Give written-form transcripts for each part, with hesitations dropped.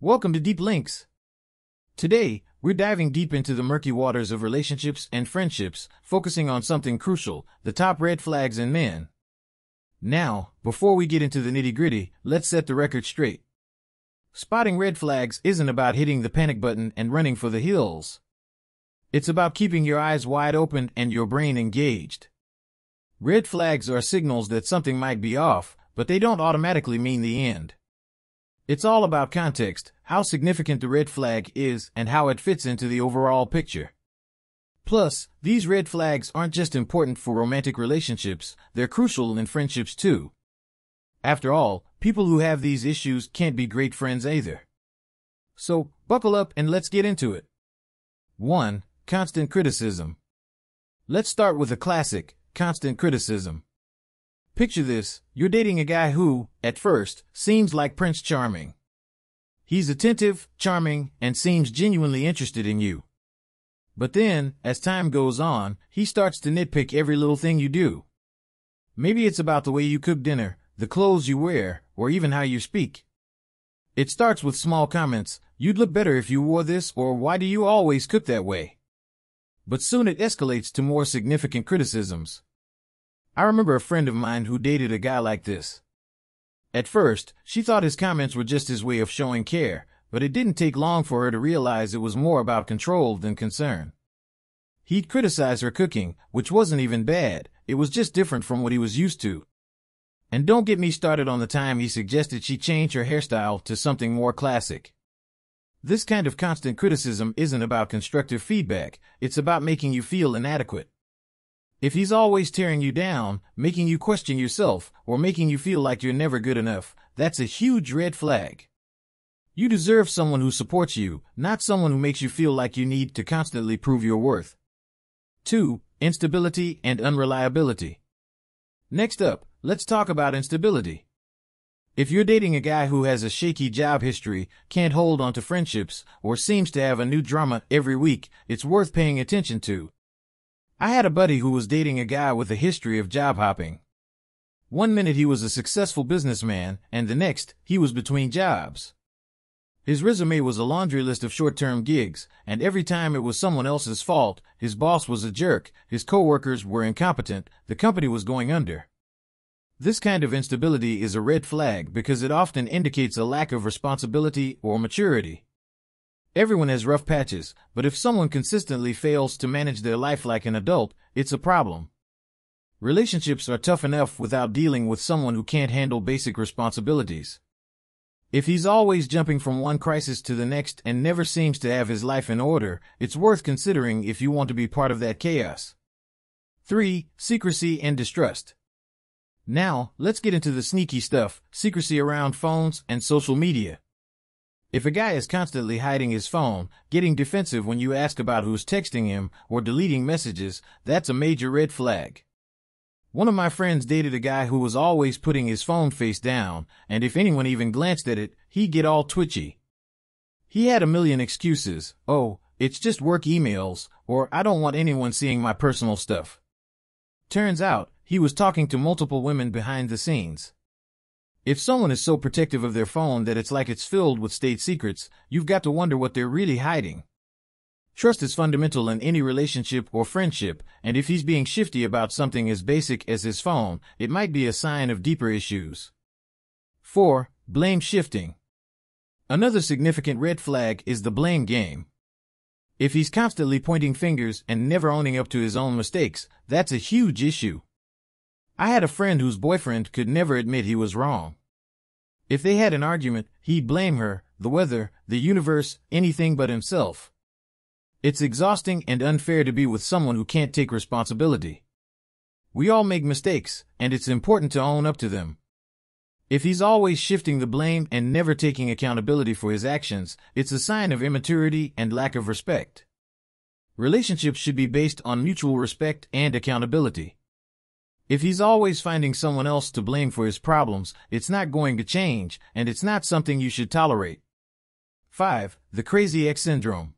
Welcome to Deep Links. Today, we're diving deep into the murky waters of relationships and friendships, focusing on something crucial, the top red flags in men. Now, before we get into the nitty-gritty, let's set the record straight. Spotting red flags isn't about hitting the panic button and running for the hills. It's about keeping your eyes wide open and your brain engaged. Red flags are signals that something might be off, but they don't automatically mean the end. It's all about context, how significant the red flag is, and how it fits into the overall picture. Plus, these red flags aren't just important for romantic relationships, they're crucial in friendships too. After all, people who have these issues can't be great friends either. So, buckle up and let's get into it. 1. Constant criticism. Let's start with a classic, constant criticism. Picture this, you're dating a guy who, at first, seems like Prince Charming. He's attentive, charming, and seems genuinely interested in you. But then, as time goes on, he starts to nitpick every little thing you do. Maybe it's about the way you cook dinner, the clothes you wear, or even how you speak. It starts with small comments, you'd look better if you wore this, or why do you always cook that way? But soon it escalates to more significant criticisms. I remember a friend of mine who dated a guy like this. At first, she thought his comments were just his way of showing care, but it didn't take long for her to realize it was more about control than concern. He'd criticize her cooking, which wasn't even bad, it was just different from what he was used to. And don't get me started on the time he suggested she change her hairstyle to something more classic. This kind of constant criticism isn't about constructive feedback, it's about making you feel inadequate. If he's always tearing you down, making you question yourself, or making you feel like you're never good enough, that's a huge red flag. You deserve someone who supports you, not someone who makes you feel like you need to constantly prove your worth. 2. Instability and unreliability. Next up, let's talk about instability. If you're dating a guy who has a shaky job history, can't hold on to friendships, or seems to have a new drama every week, it's worth paying attention to. I had a buddy who was dating a guy with a history of job hopping. One minute he was a successful businessman, and the next, he was between jobs. His resume was a laundry list of short-term gigs, and every time it was someone else's fault, his boss was a jerk, his coworkers were incompetent, the company was going under. This kind of instability is a red flag because it often indicates a lack of responsibility or maturity. Everyone has rough patches, but if someone consistently fails to manage their life like an adult, it's a problem. Relationships are tough enough without dealing with someone who can't handle basic responsibilities. If he's always jumping from one crisis to the next and never seems to have his life in order, it's worth considering if you want to be part of that chaos. 3. Secrecy and distrust. Now, let's get into the sneaky stuff, secrecy around phones and social media. If a guy is constantly hiding his phone, getting defensive when you ask about who's texting him, or deleting messages, that's a major red flag. One of my friends dated a guy who was always putting his phone face down, and if anyone even glanced at it, he'd get all twitchy. He had a million excuses, oh, it's just work emails, or I don't want anyone seeing my personal stuff. Turns out, he was talking to multiple women behind the scenes. If someone is so protective of their phone that it's like it's filled with state secrets, you've got to wonder what they're really hiding. Trust is fundamental in any relationship or friendship, and if he's being shifty about something as basic as his phone, it might be a sign of deeper issues. 4. Blame shifting. Another significant red flag is the blame game. If he's constantly pointing fingers and never owning up to his own mistakes, that's a huge issue. I had a friend whose boyfriend could never admit he was wrong. If they had an argument, he'd blame her, the weather, the universe, anything but himself. It's exhausting and unfair to be with someone who can't take responsibility. We all make mistakes, and it's important to own up to them. If he's always shifting the blame and never taking accountability for his actions, it's a sign of immaturity and lack of respect. Relationships should be based on mutual respect and accountability. If he's always finding someone else to blame for his problems, it's not going to change, and it's not something you should tolerate. 5. The crazy ex syndrome.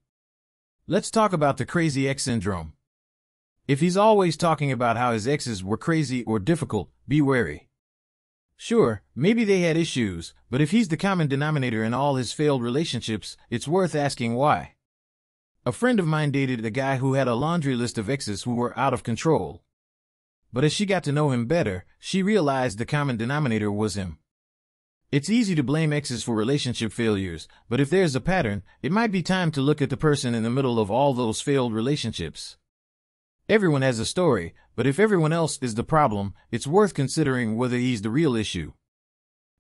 Let's talk about the crazy ex syndrome. If he's always talking about how his exes were crazy or difficult, be wary. Sure, maybe they had issues, but if he's the common denominator in all his failed relationships, it's worth asking why. A friend of mine dated a guy who had a laundry list of exes who were out of control. But as she got to know him better, she realized the common denominator was him. It's easy to blame exes for relationship failures, but if there's a pattern, it might be time to look at the person in the middle of all those failed relationships. Everyone has a story, but if everyone else is the problem, it's worth considering whether he's the real issue.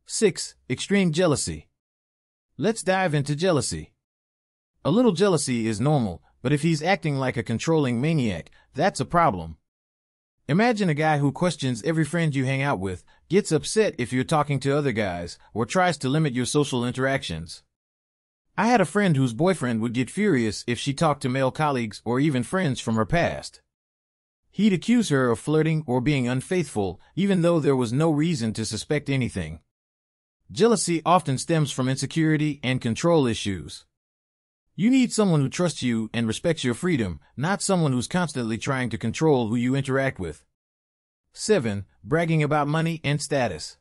6. Extreme jealousy. Let's dive into jealousy. A little jealousy is normal, but if he's acting like a controlling maniac, that's a problem. Imagine a guy who questions every friend you hang out with, gets upset if you're talking to other guys, or tries to limit your social interactions. I had a friend whose boyfriend would get furious if she talked to male colleagues or even friends from her past. He'd accuse her of flirting or being unfaithful, even though there was no reason to suspect anything. Jealousy often stems from insecurity and control issues. You need someone who trusts you and respects your freedom, not someone who's constantly trying to control who you interact with. 7. Bragging about money and status.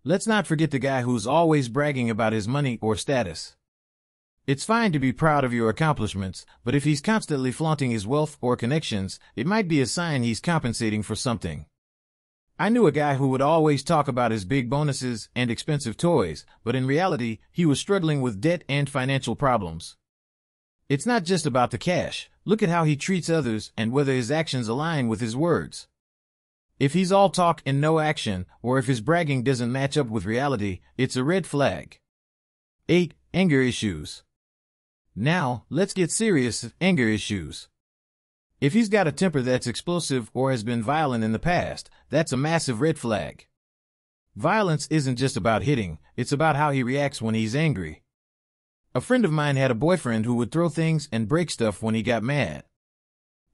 Let's not forget the guy who's always bragging about his money or status. It's fine to be proud of your accomplishments, but if he's constantly flaunting his wealth or connections, it might be a sign he's compensating for something. I knew a guy who would always talk about his big bonuses and expensive toys, but in reality, he was struggling with debt and financial problems. It's not just about the cash. Look at how he treats others and whether his actions align with his words. If he's all talk and no action, or if his bragging doesn't match up with reality, it's a red flag. 8. Anger issues. Now, let's get serious. Anger issues. If he's got a temper that's explosive or has been violent in the past, that's a massive red flag. Violence isn't just about hitting, it's about how he reacts when he's angry. A friend of mine had a boyfriend who would throw things and break stuff when he got mad.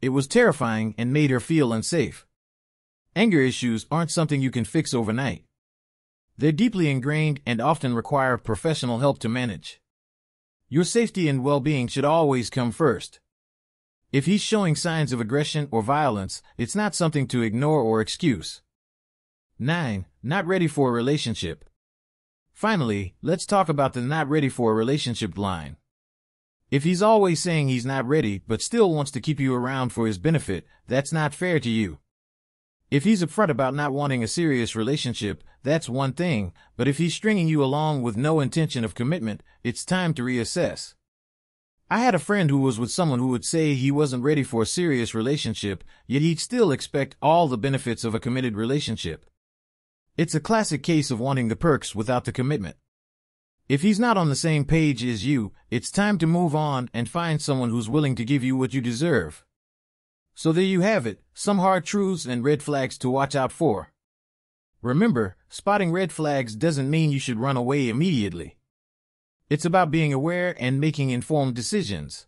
It was terrifying and made her feel unsafe. Anger issues aren't something you can fix overnight. They're deeply ingrained and often require professional help to manage. Your safety and well-being should always come first. If he's showing signs of aggression or violence, it's not something to ignore or excuse. 9. Not ready for a relationship. Finally, let's talk about the not ready for a relationship line. If he's always saying he's not ready but still wants to keep you around for his benefit, that's not fair to you. If he's upfront about not wanting a serious relationship, that's one thing, but if he's stringing you along with no intention of commitment, it's time to reassess. I had a friend who was with someone who would say he wasn't ready for a serious relationship, yet he'd still expect all the benefits of a committed relationship. It's a classic case of wanting the perks without the commitment. If he's not on the same page as you, it's time to move on and find someone who's willing to give you what you deserve. So there you have it, some hard truths and red flags to watch out for. Remember, spotting red flags doesn't mean you should run away immediately. It's about being aware and making informed decisions.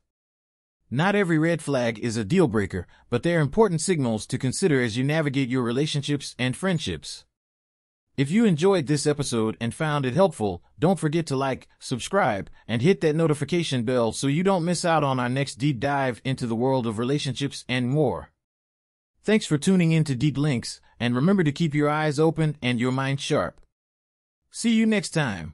Not every red flag is a deal breaker, but they're important signals to consider as you navigate your relationships and friendships. If you enjoyed this episode and found it helpful, don't forget to like, subscribe, and hit that notification bell so you don't miss out on our next deep dive into the world of relationships and more. Thanks for tuning in to Deep Links, and remember to keep your eyes open and your mind sharp. See you next time.